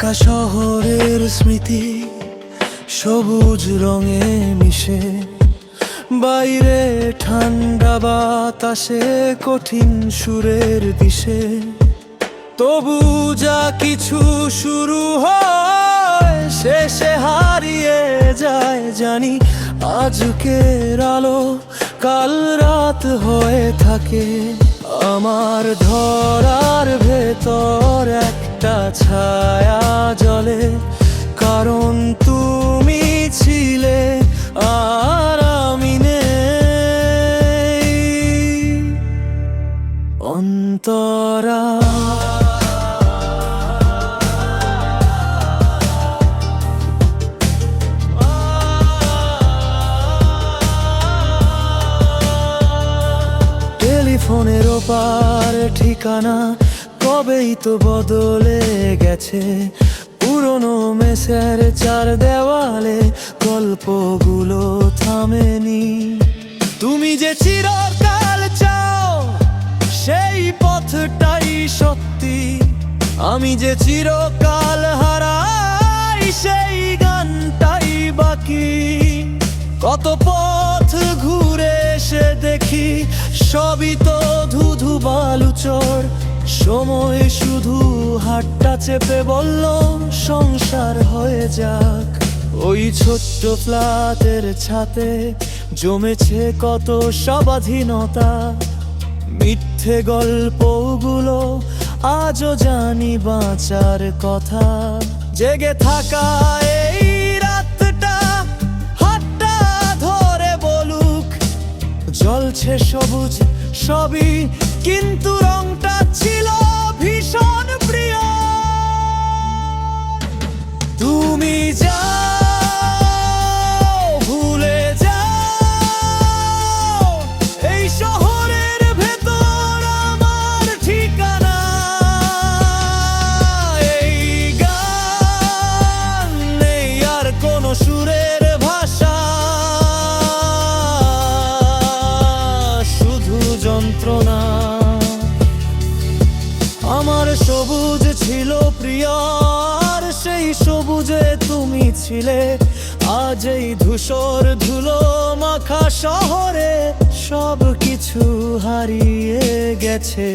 ঢাকা শহরের স্মৃতি সবুজ রঙে মিশে, বাইরে ঠান্ডা বাতাসে কঠিন সুরের দিশে। তবু যা কিছু শুরু হয় শেষে হারিয়ে যায়, জানি আজকের আলো কাল রাত হয়ে থাকে। আমার ধরার ভেতর একটা ছায়া জ্বলে, কারণ তুমি ছিলে আর আমি নেই। অন্তরা টেলিফোনের ওপার ঠিকানা কবেই তো বদলে গেছে, পুরনো মেসের চার দেওয়ালে গল্পগুলো থামেনি। তুমি যে চিরকাল চাও সেই পথটাই সত্যি, আমি যে চিরকাল হারাই সেই গানটাই বাকি। কত পথ ঘুরে এসে দেখি সবই তো ধুধু বালুচর, সময় শুধু হাতটা চেপে বলল সংসার হয়ে যাক। ওই ছোট্ট ফ্ল্যাটের ছাতে জমেছে কত স্বাধীনতা, মিথ্যে গল্পগুলো আজও জানি বাঁচার কথা। জেগে থাকা এই রাতটা হাতটা ধরে বলুক, জ্বলছে সবুজ সবই কিন্তু রংটা ছিল ভীষণ প্রিয়। তুমি যাও ভুলে যাও এই শহরের ভেতর আমার ঠিকানা। এই গান নেই আর কোনো সুরের ভাষা, শুধু যন্ত্রণা। আমার সবুজ ছিল প্রিয়, আর সেই সবুজে তুমি ছিলে। আজ এই ধূসর ধুলো মাখা শহরে সব কিছু হারিয়ে গেছে।